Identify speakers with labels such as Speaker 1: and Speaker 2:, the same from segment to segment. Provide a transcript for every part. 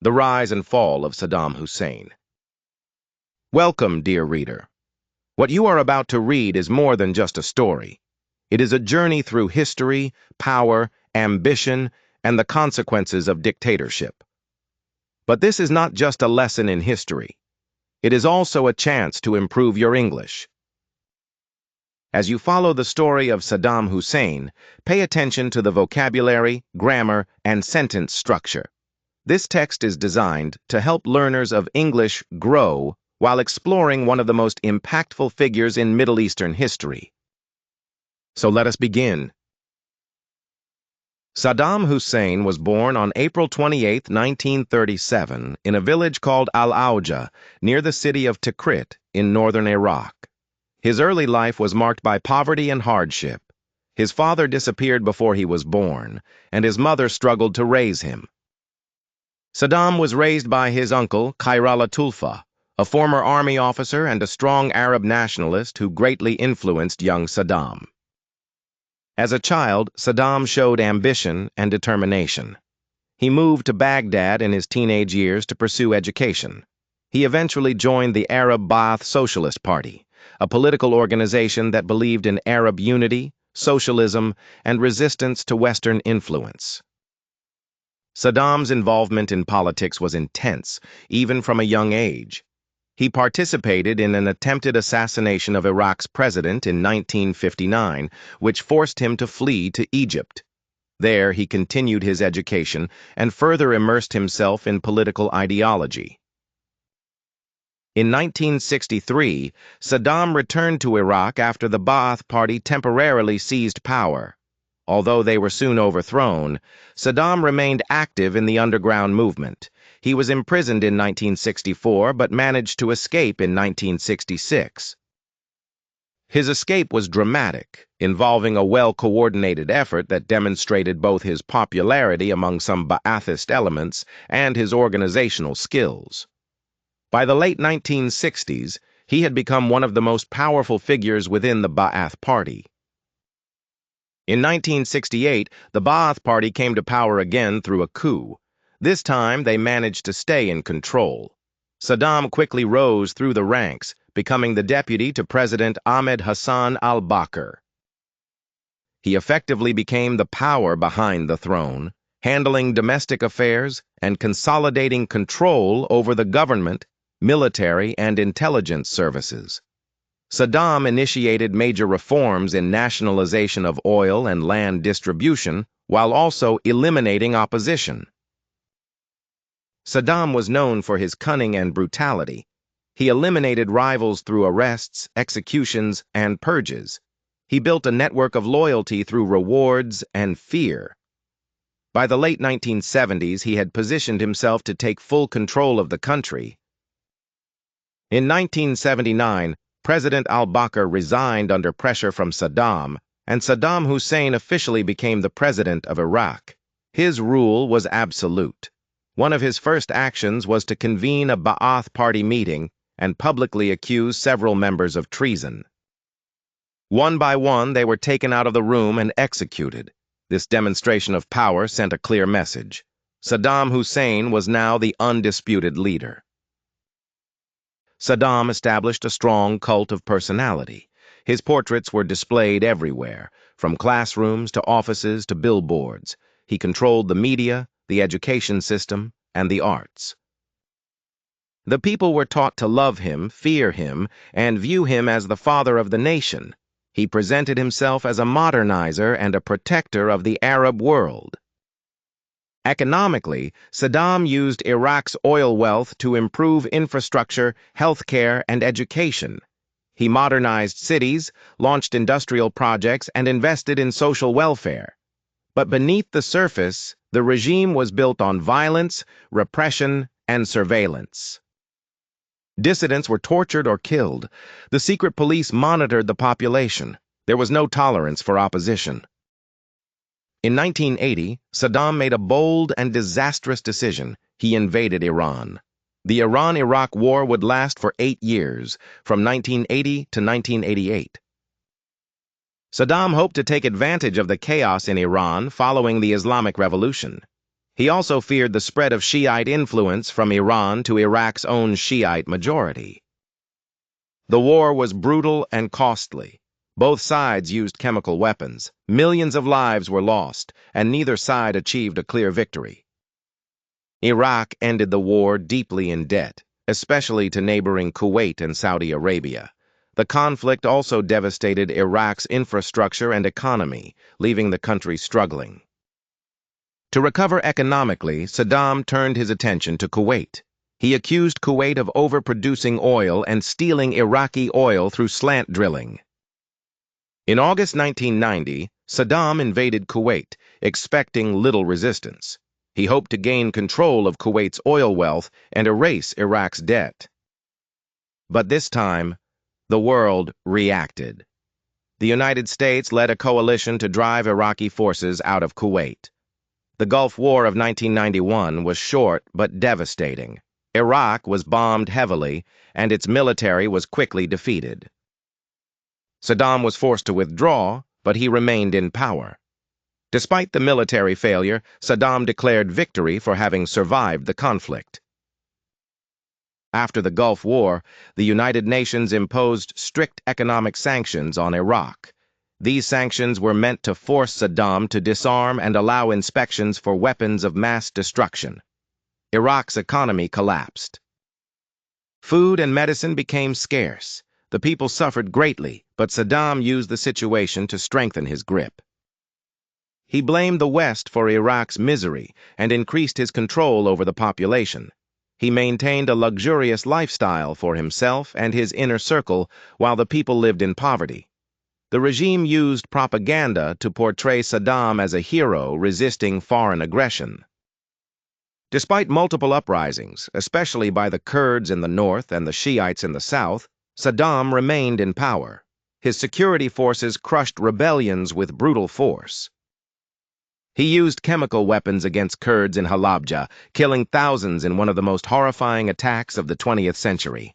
Speaker 1: The Rise and Fall of Saddam Hussein. Welcome, dear reader. What you are about to read is more than just a story. It is a journey through history, power, ambition, and the consequences of dictatorship. But this is not just a lesson in history. It is also a chance to improve your English. As you follow the story of Saddam Hussein, pay attention to the vocabulary, grammar, and sentence structure. This text is designed to help learners of English grow while exploring one of the most impactful figures in Middle Eastern history. So let us begin. Saddam Hussein was born on April 28, 1937, in a village called Al-Auja, near the city of Tikrit in northern Iraq. His early life was marked by poverty and hardship. His father disappeared before he was born, and his mother struggled to raise him. Saddam was raised by his uncle, Khairallah Tulfa, a former army officer and a strong Arab nationalist who greatly influenced young Saddam. As a child, Saddam showed ambition and determination. He moved to Baghdad in his teenage years to pursue education. He eventually joined the Arab Ba'ath Socialist Party, a political organization that believed in Arab unity, socialism, and resistance to Western influence. Saddam's involvement in politics was intense, even from a young age. He participated in an attempted assassination of Iraq's president in 1959, which forced him to flee to Egypt. There, he continued his education and further immersed himself in political ideology. In 1963, Saddam returned to Iraq after the Ba'ath Party temporarily seized power. Although they were soon overthrown, Saddam remained active in the underground movement. He was imprisoned in 1964 but managed to escape in 1966. His escape was dramatic, involving a well-coordinated effort that demonstrated both his popularity among some Ba'athist elements and his organizational skills. By the late 1960s, he had become one of the most powerful figures within the Ba'ath Party. In 1968, the Ba'ath Party came to power again through a coup. This time, they managed to stay in control. Saddam quickly rose through the ranks, becoming the deputy to President Ahmed Hassan al-Bakr. He effectively became the power behind the throne, handling domestic affairs and consolidating control over the government, military, and intelligence services. Saddam initiated major reforms in nationalization of oil and land distribution while also eliminating opposition. Saddam was known for his cunning and brutality. He eliminated rivals through arrests, executions, and purges. He built a network of loyalty through rewards and fear. By the late 1970s, he had positioned himself to take full control of the country. In 1979, President al-Bakr resigned under pressure from Saddam, and Saddam Hussein officially became the president of Iraq. His rule was absolute. One of his first actions was to convene a Ba'ath Party meeting and publicly accuse several members of treason. One by one, they were taken out of the room and executed. This demonstration of power sent a clear message. Saddam Hussein was now the undisputed leader. Saddam established a strong cult of personality. His portraits were displayed everywhere, from classrooms to offices to billboards. He controlled the media, the education system, and the arts. The people were taught to love him, fear him, and view him as the father of the nation. He presented himself as a modernizer and a protector of the Arab world. Economically, Saddam used Iraq's oil wealth to improve infrastructure, healthcare, and education. He modernized cities, launched industrial projects, and invested in social welfare. But beneath the surface, the regime was built on violence, repression, and surveillance. Dissidents were tortured or killed. The secret police monitored the population. There was no tolerance for opposition. In 1980, Saddam made a bold and disastrous decision. He invaded Iran. The Iran-Iraq War would last for 8 years, from 1980 to 1988. Saddam hoped to take advantage of the chaos in Iran following the Islamic Revolution. He also feared the spread of Shiite influence from Iran to Iraq's own Shiite majority. The war was brutal and costly. Both sides used chemical weapons. Millions of lives were lost, and neither side achieved a clear victory. Iraq ended the war deeply in debt, especially to neighboring Kuwait and Saudi Arabia. The conflict also devastated Iraq's infrastructure and economy, leaving the country struggling. To recover economically, Saddam turned his attention to Kuwait. He accused Kuwait of overproducing oil and stealing Iraqi oil through slant drilling. In August 1990, Saddam invaded Kuwait, expecting little resistance. He hoped to gain control of Kuwait's oil wealth and erase Iraq's debt. But this time, the world reacted. The United States led a coalition to drive Iraqi forces out of Kuwait. The Gulf War of 1991 was short but devastating. Iraq was bombed heavily, and its military was quickly defeated. Saddam was forced to withdraw, but he remained in power. Despite the military failure, Saddam declared victory for having survived the conflict. After the Gulf War, the United Nations imposed strict economic sanctions on Iraq. These sanctions were meant to force Saddam to disarm and allow inspections for weapons of mass destruction. Iraq's economy collapsed. Food and medicine became scarce. The people suffered greatly, but Saddam used the situation to strengthen his grip. He blamed the West for Iraq's misery and increased his control over the population. He maintained a luxurious lifestyle for himself and his inner circle while the people lived in poverty. The regime used propaganda to portray Saddam as a hero resisting foreign aggression. Despite multiple uprisings, especially by the Kurds in the north and the Shiites in the south, Saddam remained in power. His security forces crushed rebellions with brutal force. He used chemical weapons against Kurds in Halabja, killing thousands in one of the most horrifying attacks of the 20th century.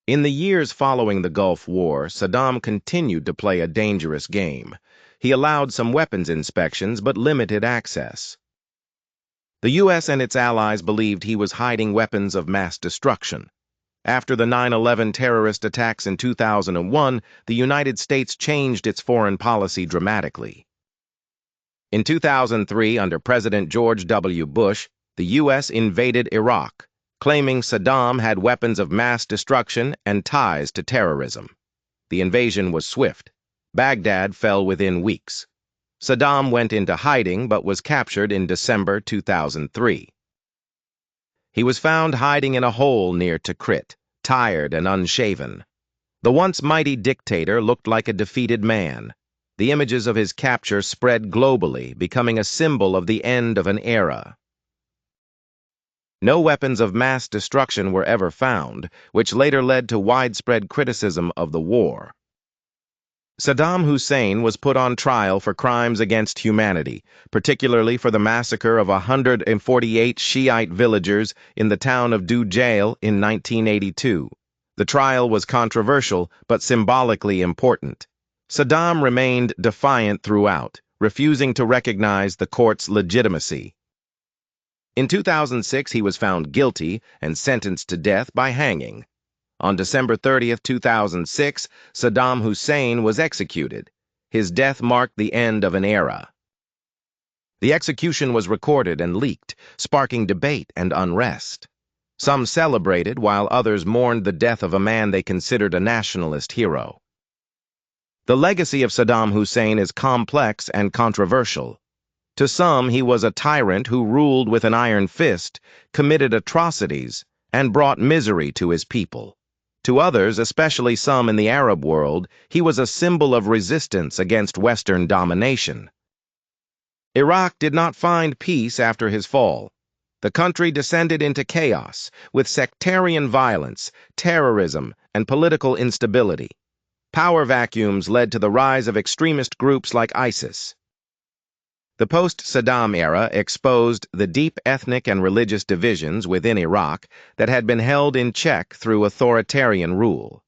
Speaker 1: In the years following the Gulf War, Saddam continued to play a dangerous game. He allowed some weapons inspections but limited access. The U.S. and its allies believed he was hiding weapons of mass destruction. After the 9/11 terrorist attacks in 2001, the United States changed its foreign policy dramatically. In 2003, under President George W. Bush, the U.S. invaded Iraq, claiming Saddam had weapons of mass destruction and ties to terrorism. The invasion was swift. Baghdad fell within weeks. Saddam went into hiding but was captured in December 2003. He was found hiding in a hole near Tikrit, tired and unshaven. The once mighty dictator looked like a defeated man. The images of his capture spread globally, becoming a symbol of the end of an era. No weapons of mass destruction were ever found, which later led to widespread criticism of the war. Saddam Hussein was put on trial for crimes against humanity, particularly for the massacre of 148 Shiite villagers in the town of Dujail in 1982. The trial was controversial but symbolically important. Saddam remained defiant throughout, refusing to recognize the court's legitimacy. In 2006, he was found guilty and sentenced to death by hanging. On December 30, 2006, Saddam Hussein was executed. His death marked the end of an era. The execution was recorded and leaked, sparking debate and unrest. Some celebrated, while others mourned the death of a man they considered a nationalist hero. The legacy of Saddam Hussein is complex and controversial. To some, he was a tyrant who ruled with an iron fist, committed atrocities, and brought misery to his people. To others, especially some in the Arab world, he was a symbol of resistance against Western domination. Iraq did not find peace after his fall. The country descended into chaos, with sectarian violence, terrorism, and political instability. Power vacuums led to the rise of extremist groups like ISIS. The post-Saddam era exposed the deep ethnic and religious divisions within Iraq that had been held in check through authoritarian rule.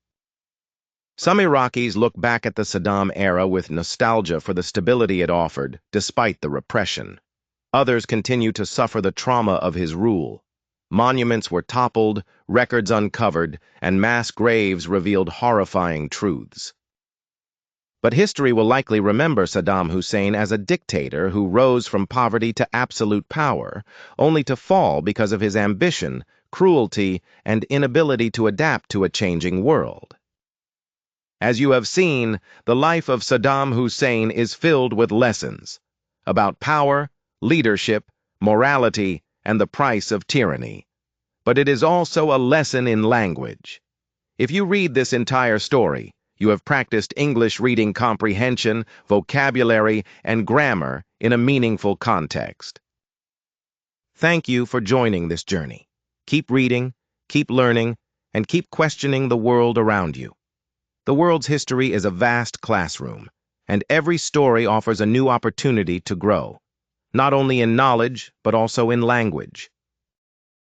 Speaker 1: Some Iraqis look back at the Saddam era with nostalgia for the stability it offered, despite the repression. Others continue to suffer the trauma of his rule. Monuments were toppled, records uncovered, and mass graves revealed horrifying truths. But history will likely remember Saddam Hussein as a dictator who rose from poverty to absolute power, only to fall because of his ambition, cruelty, and inability to adapt to a changing world. As you have seen, the life of Saddam Hussein is filled with lessons about power, leadership, morality, and the price of tyranny. But it is also a lesson in language. If you read this entire story, you have practiced English reading comprehension, vocabulary, and grammar in a meaningful context. Thank you for joining this journey. Keep reading, keep learning, and keep questioning the world around you. The world's history is a vast classroom, and every story offers a new opportunity to grow, not only in knowledge, but also in language.